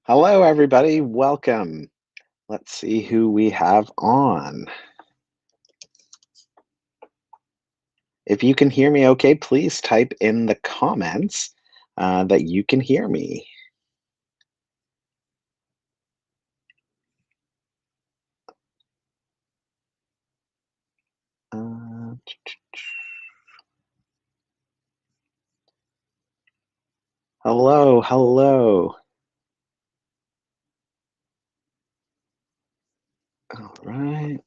Hello, everybody. Welcome. Let's see who we have on. If you can hear me okay, please type in the comments that you can hear me. Uh, hello, hello. All right.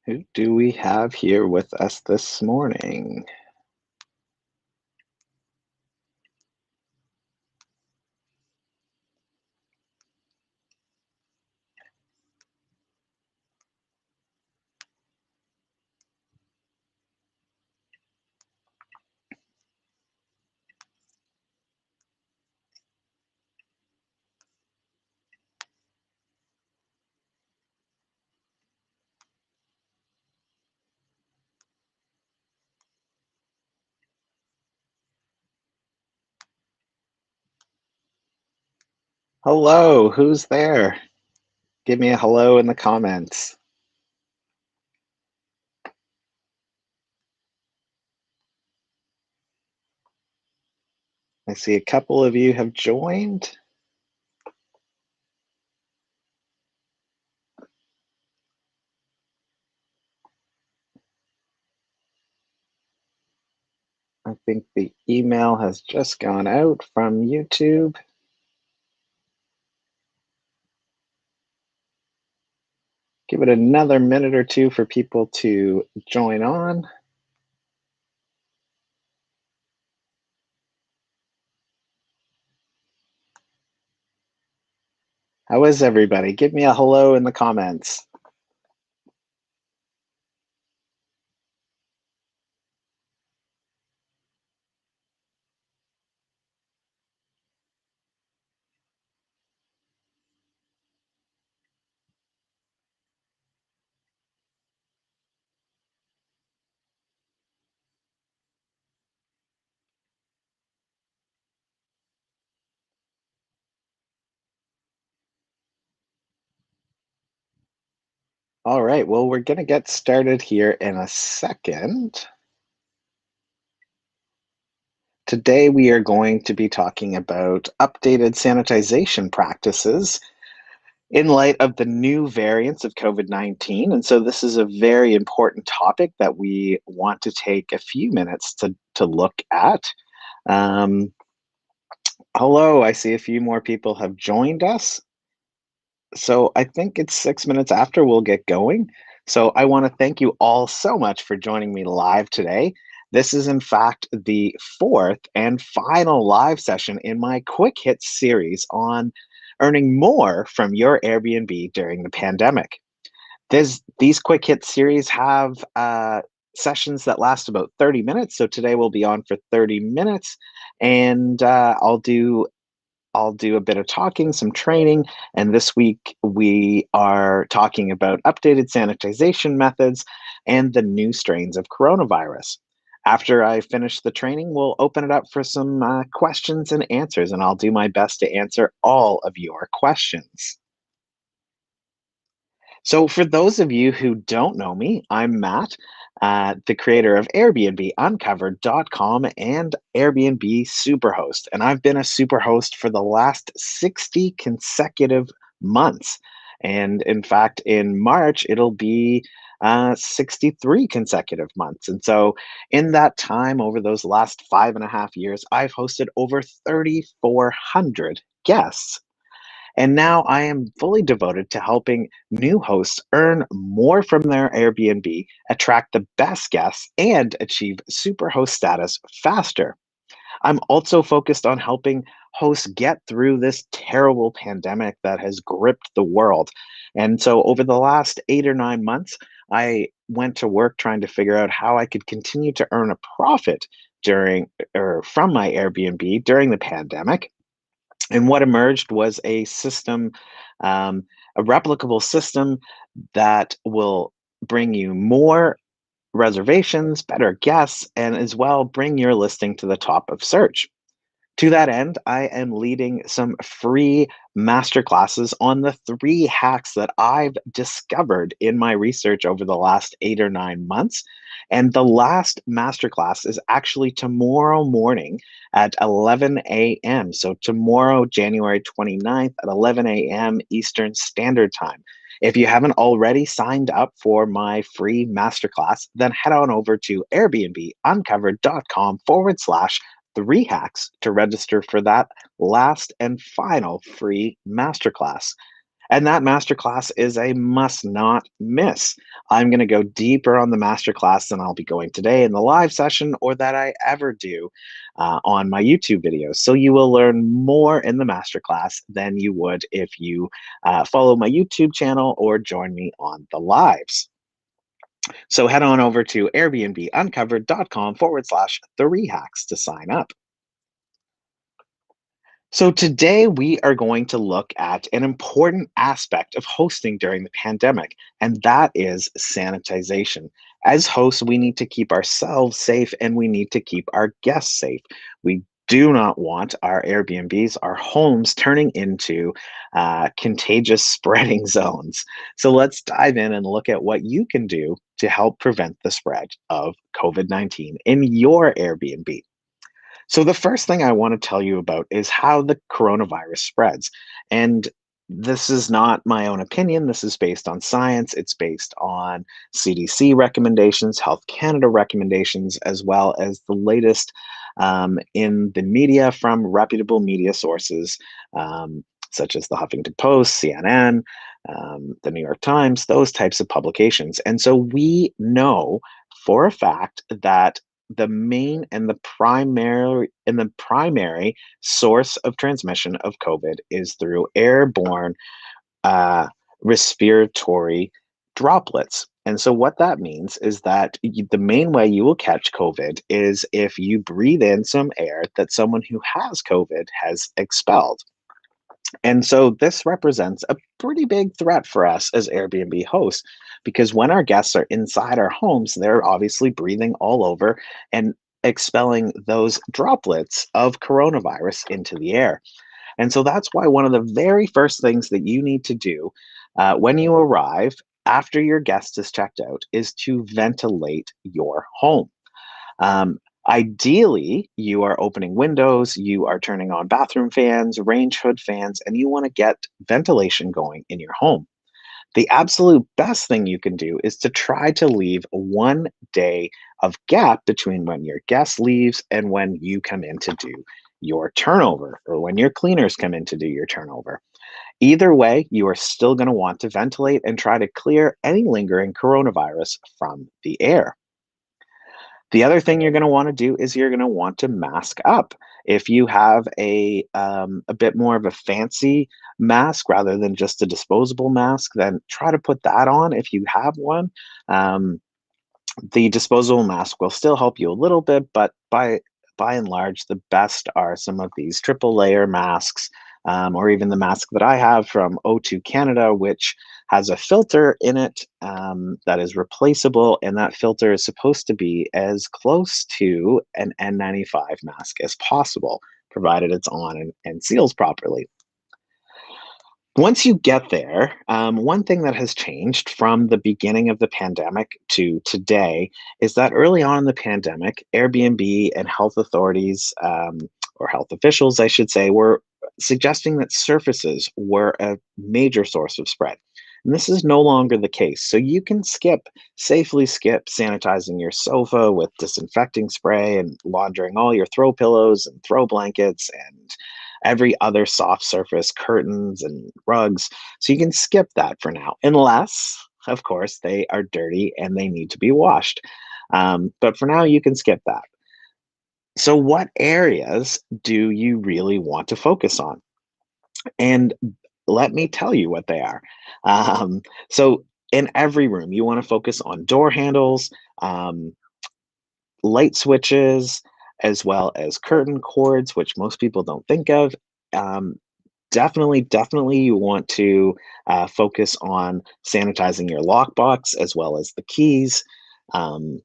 Who do we have here with us this morning? Hello, who's there? Give me a hello in the comments. I see a couple of you have joined. I think the email has just gone out from YouTube. Give it another minute or two for people to join on. How is everybody? Give me a hello in the comments. All right, well, we're going to get started here in a second. Today, we are going to be talking about updated sanitization practices in light of the new variants of COVID-19. And so, this is a very important topic that we want to take a few minutes to look at. Um, Hello, I see a few more people have joined us. So I think it's 6 minutes after we'll get going. So I want to thank you all so much for joining me live today. This is, in fact, the fourth and final live session in my quick hits series on earning more from your Airbnb during the pandemic. These quick hit series have sessions that last about 30 minutes. So today we'll be on for 30 minutes, and I'll do a bit of talking, some training, and this week we are talking about updated sanitization methods and the new strains of coronavirus. After I finish the training, we'll open it up for some questions and answers, and I'll do my best to answer all of your questions. So, for those of you who don't know me, I'm Matt, the creator of Airbnb Uncovered.com and Airbnb Superhost. And I've been a superhost for the last 60 consecutive months. And in fact, in March, it'll be 63 consecutive months. And so, in that time, over those last 5.5 years, I've hosted over 3,400 guests. And now I am fully devoted to helping new hosts earn more from their Airbnb, attract the best guests, and achieve superhost status faster. I'm also focused on helping hosts get through this terrible pandemic that has gripped the world. And so over the last 8 or 9 months, I went to work trying to figure out how I could continue to earn a profit during or from my Airbnb during the pandemic. And what emerged was a system, a replicable system that will bring you more reservations, better guests, and as well bring your listing to the top of search. To that end, I am leading some free masterclasses on the 3 hacks that I've discovered in my research over the last 8 or 9 months. And the last masterclass is actually tomorrow morning at 11 a.m. So, tomorrow, January 29th at 11 a.m. Eastern Standard Time. If you haven't already signed up for my free masterclass, then head on over to airbnbuncovered.com/3 hacks to register for that last and final free masterclass. And that masterclass is a must not miss. I'm going to go deeper on the masterclass than I'll be going today in the live session or that I ever do on my YouTube videos. So you will learn more in the masterclass than you would if you follow my YouTube channel or join me on the lives. So head on over to airbnbuncovered.com/3 hacks to sign up. So, today we are going to look at an important aspect of hosting during the pandemic, and that is sanitization. As hosts, we need to keep ourselves safe and we need to keep our guests safe. We do not want our Airbnbs, our homes, turning into contagious spreading zones. So, let's dive in and look at what you can do to help prevent the spread of COVID-19 in your Airbnb. So, the first thing I want to tell you about is how the coronavirus spreads. And this is not my own opinion. This is based on science. It's based on CDC recommendations, Health Canada recommendations, as well as the latest in the media from reputable media sources, such as the Huffington Post, CNN, the New York Times, those types of publications. And so we know for a fact that the primary source of transmission of COVID is through airborne uh, respiratory droplets. And so what that means is that the main way you will catch COVID is if you breathe in some air that someone who has COVID has expelled. And so this represents a pretty big threat for us as Airbnb hosts because when our guests are inside our homes, they're obviously breathing all over and expelling those droplets of coronavirus into the air. And so that's why one of the very first things that you need to do when you arrive after your guest is checked out is to ventilate your home. Ideally, you are opening windows, you are turning on bathroom fans, range hood fans, and you want to get ventilation going in your home. The absolute best thing you can do is to try to leave 1 day of gap between when your guest leaves and when you come in to do your turnover or when your cleaners come in to do your turnover. Either way, you are still going to want to ventilate and try to clear any lingering coronavirus from the air. The other thing you're gonna wanna do is you're gonna want to mask up. If you have a bit more of a fancy mask rather than just a disposable mask, then try to put that on if you have one. Um, the disposable mask will still help you a little bit, but by and large, the best are some of these triple layer masks, or even the mask that I have from O2 Canada, which has a filter in it that is replaceable, and that filter is supposed to be as close to an N95 mask as possible, provided it's on and seals properly. Once you get there, one thing that has changed from the beginning of the pandemic to today is that early on in the pandemic, Airbnb and health authorities, or health officials, I should say, were suggesting that surfaces were a major source of spread. And this is no longer the case. So you can safely skip sanitizing your sofa with disinfecting spray and laundering all your throw pillows and throw blankets and every other soft surface, curtains and rugs. So you can skip that for now, unless, of course, they are dirty and they need to be washed. But for now, you can skip that. So, what areas do you really want to focus on? And let me tell you what they are. Um, so, in every room, you want to focus on door handles, um, light switches, as well as curtain cords, which most people don't think of. Um, definitely, you want to focus on sanitizing your lockbox as well as the keys. Um,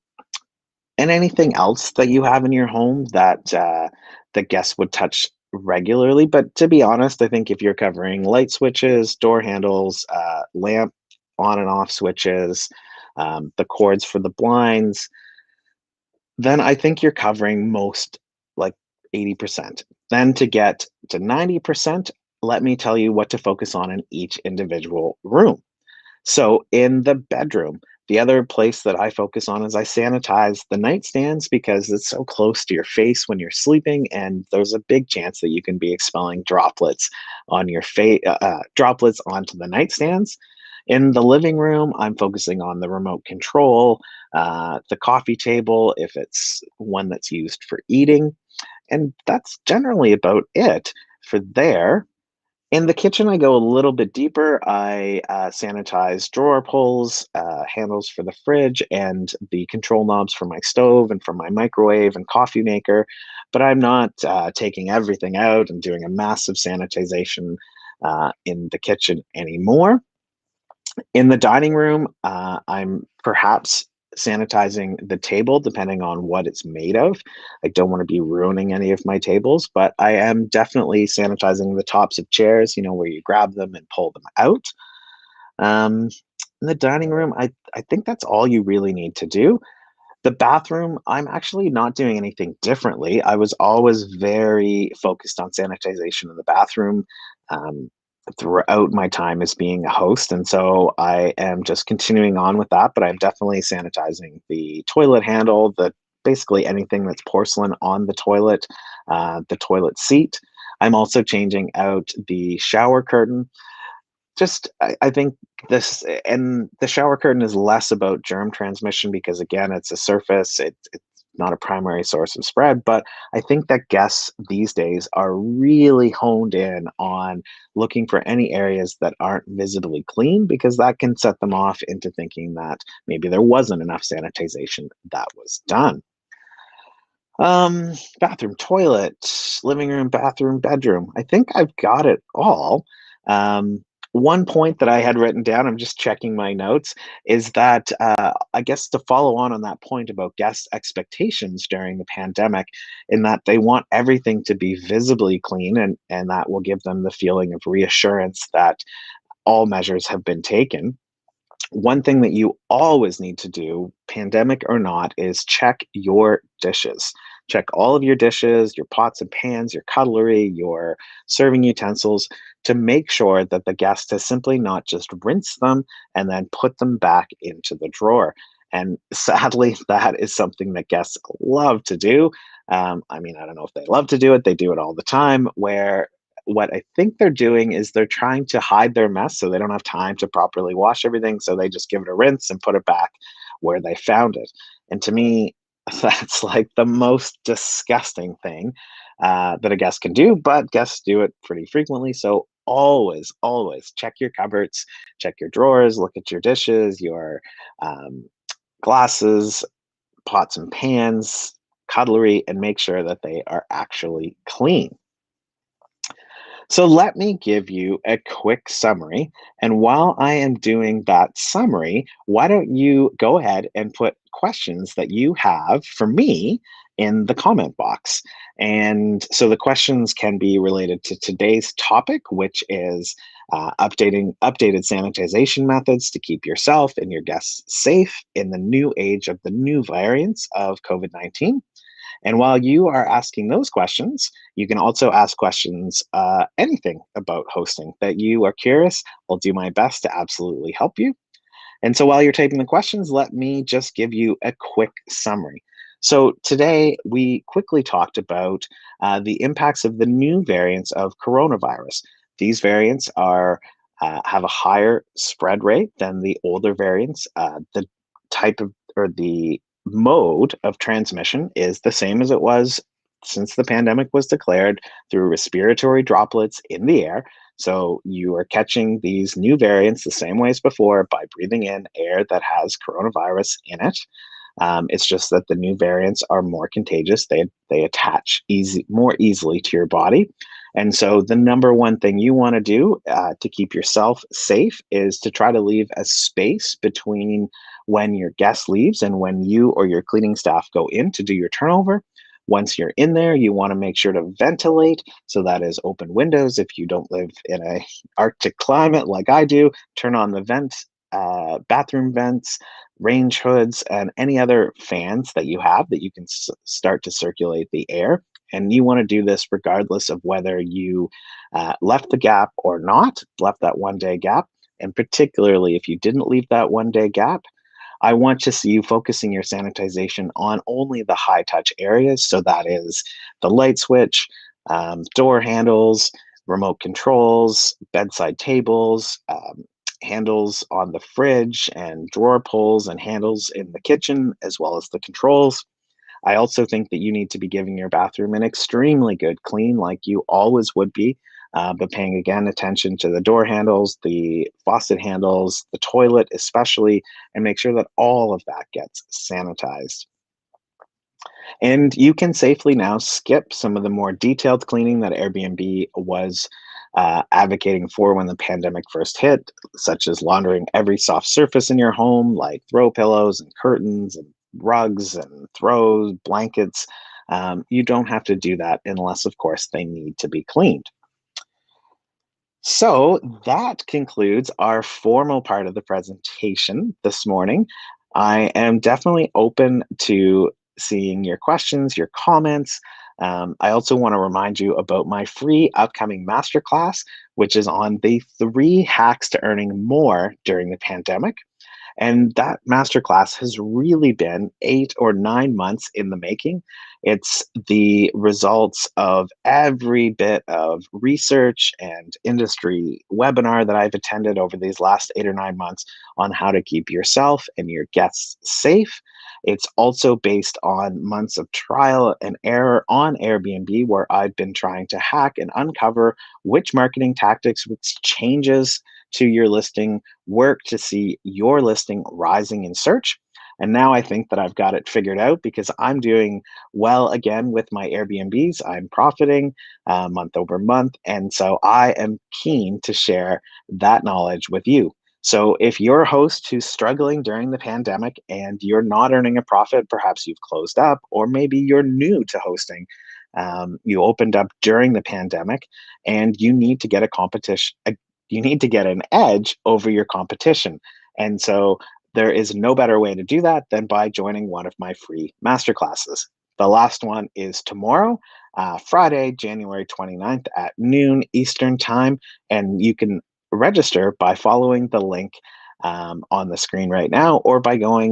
and anything else that you have in your home that the guests would touch regularly. But to be honest, I think if you're covering light switches, door handles, lamp on and off switches, the cords for the blinds, then I think you're covering most, like 80%. Then to get to 90%, let me tell you what to focus on in each individual room. So in the bedroom, the other place that I focus on is I sanitize the nightstands because it's so close to your face when you're sleeping, and there's a big chance that you can be expelling droplets on your face, droplets onto the nightstands. In the living room, I'm focusing on the remote control, the coffee table if it's one that's used for eating, and that's generally about it for there. In the kitchen, I go a little bit deeper. I sanitize drawer pulls, handles for the fridge, and the control knobs for my stove and for my microwave and coffee maker. But I'm not taking everything out and doing a massive sanitization in the kitchen anymore. In the dining room, I'm perhaps sanitizing the table depending on what it's made of. I don't want to be ruining any of my tables, but I am definitely sanitizing the tops of chairs, where you grab them and pull them out. Um, in the dining room, I think that's all you really need to do. The bathroom, I'm actually not doing anything differently. I was always very focused on sanitization in the bathroom um, throughout my time as being a host. And so I am just continuing on with that, but I'm definitely sanitizing the toilet handle, the basically anything that's porcelain on the toilet seat. I'm also changing out the shower curtain. Just I think this and the shower curtain is less about germ transmission because again, it's a surface, it's not a primary source of spread, but I think that guests these days are really honed in on looking for any areas that aren't visibly clean because that can set them off into thinking that maybe there wasn't enough sanitization that was done. Bathroom, toilet, living room, bathroom, bedroom. I think I've got it all. One point that I had written down, I'm just checking my notes, is that I guess to follow on that point about guest expectations during the pandemic, in that they want everything to be visibly clean, and that will give them the feeling of reassurance that all measures have been taken. One thing that you always need to do, pandemic or not, is check your dishes. Check all of your dishes, your pots and pans, your cutlery, your serving utensils to make sure that the guest has simply not just rinsed them and then put them back into the drawer. And sadly, that is something that guests love to do. I mean, I don't know if they love to do it, they do it all the time, where what I think they're doing is they're trying to hide their mess so they don't have time to properly wash everything. So they just give it a rinse and put it back where they found it. And to me, that's like the most disgusting thing that a guest can do, but guests do it pretty frequently. So always check your cupboards, check your drawers, look at your dishes, your um, glasses, pots and pans, cutlery, and make sure that they are actually clean. So let me give you a quick summary. And while I am doing that summary, why don't you go ahead and put questions that you have for me in the comment box? And so the questions can be related to today's topic, which is updated sanitization methods to keep yourself and your guests safe in the new age of the new variants of COVID-19. And while you are asking those questions, you can also ask questions, anything about hosting that you are curious. I'll do my best to absolutely help you. And so while you're typing the questions, let me just give you a quick summary. So today we quickly talked about the impacts of the new variants of coronavirus. These variants are have a higher spread rate than the older variants. The type of or the mode of transmission is the same as it was since the pandemic was declared through respiratory droplets in the air. So you are catching these new variants the same way as before by breathing in air that has coronavirus in it. It's just that the new variants are more contagious. They attach more easily to your body. And so the number one thing you want to do to keep yourself safe is to try to leave a space between when your guest leaves and when you or your cleaning staff go in to do your turnover. Once you're in there, you want to make sure to ventilate. So that is open windows. If you don't live in a Arctic climate like I do, turn on the bathroom vents, range hoods, and any other fans that you have that you can start to circulate the air. And you want to do this regardless of whether you left the gap or not, left that 1 day gap. And particularly if you didn't leave that 1 day gap, I want to see you focusing your sanitization on only the high touch areas. So that is the light switch, door handles, remote controls, bedside tables, handles on the fridge, and drawer pulls and handles in the kitchen, as well as the controls. I also think that you need to be giving your bathroom an extremely good clean, like you always would be, but paying again attention to the door handles, the faucet handles, the toilet, especially, and make sure that all of that gets sanitized. And you can safely now skip some of the more detailed cleaning that Airbnb was advocating for when the pandemic first hit, such as laundering every soft surface in your home, like throw pillows and curtains and rugs and throws, blankets. You don't have to do that unless, of course, they need to be cleaned. So that concludes our formal part of the presentation this morning. I am definitely open to seeing your questions, your comments. I also want to remind you about my free upcoming masterclass, which is on the 3 hacks to earning more during the pandemic. And that masterclass has really been 8 or 9 months in the making. It's the results of every bit of research and industry webinar that I've attended over these last 8 or 9 months on how to keep yourself and your guests safe. It's also based on months of trial and error on Airbnb, where I've been trying to hack and uncover which marketing tactics, which changes to your listing work to see your listing rising in search. And now I think that I've got it figured out because I'm doing well again with my Airbnbs. I'm profiting month over month. And so I am keen to share that knowledge with you. So if you're a host who's struggling during the pandemic and you're not earning a profit, perhaps you've closed up, or maybe you're new to hosting. You opened up during the pandemic and you need to get you need to get an edge over your competition. And so there is no better way to do that than by joining one of my free masterclasses. The last one is tomorrow, Friday, January 29th at noon Eastern Time. And you can register by following the link on the screen right now, or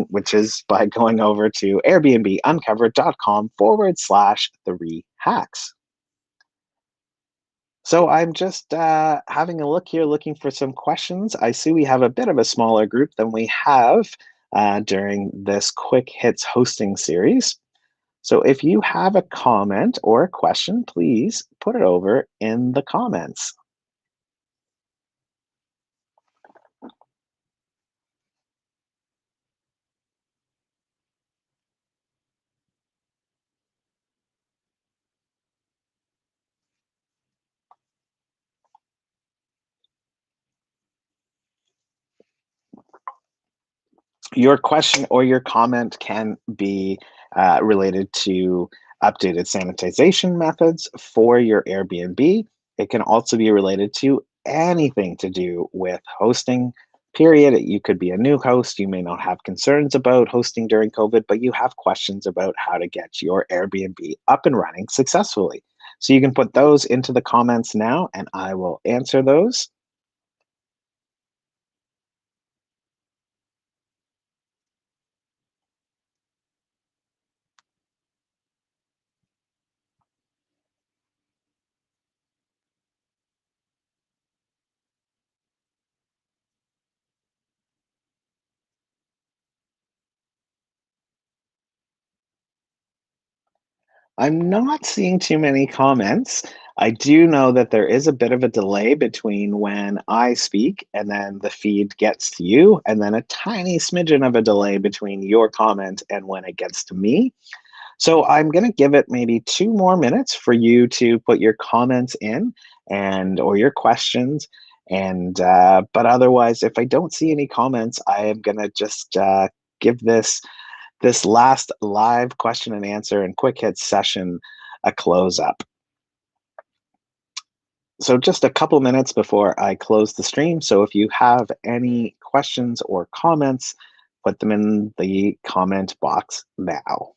which is by going over to airbnbuncovered.com/3 hacks. So I'm just having a look here, looking for some questions. I see we have a bit of a smaller group than we have during this quick hits hosting series. So if you have a comment or a question, please put it over in the comments. Your question or your comment can be related to updated sanitization methods for your Airbnb. It can also be related to anything to do with hosting, period. You could be a new host. You may not have concerns about hosting during COVID, but you have questions about how to get your Airbnb up and running successfully. So you can put those into the comments now, and I will answer those. I'm not seeing too many comments. I do know that there is a bit of a delay between when I speak and then the feed gets to you, and then a tiny smidgen of a delay between your comment and when it gets to me. So I'm going to give it maybe 2 more minutes for you to put your comments in and or your questions. And but otherwise, if I don't see any comments, I am going to just give this last live question and answer and quick hit session a close up. So just a couple minutes before I close the stream. So if you have any questions or comments, put them in the comment box now.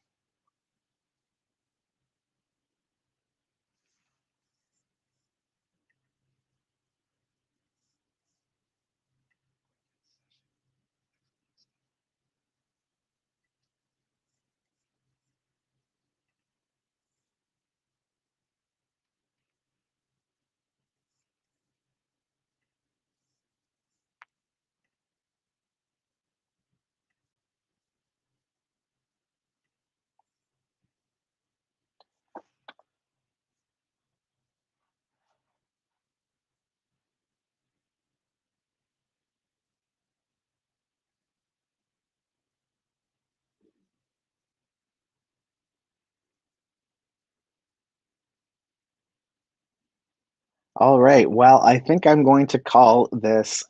All right. Well, I think I'm going to call this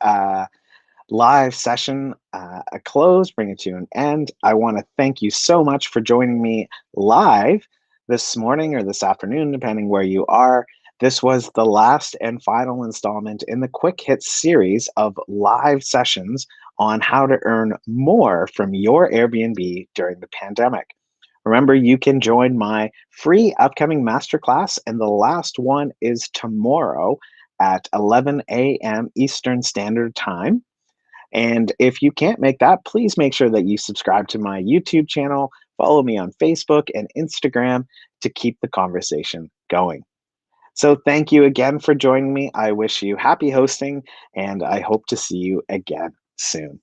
live session a close, bring it to an end. I want to thank you so much for joining me live this morning or this afternoon, depending where you are. This was the last and final installment in the Quick Hits series of live sessions on how to earn more from your Airbnb during the pandemic. Remember, you can join my free upcoming masterclass, and the last one is tomorrow at 11 a.m. Eastern Standard Time. And if you can't make that, please make sure that you subscribe to my YouTube channel, follow me on Facebook and Instagram to keep the conversation going. So, thank you again for joining me. I wish you happy hosting, and I hope to see you again soon.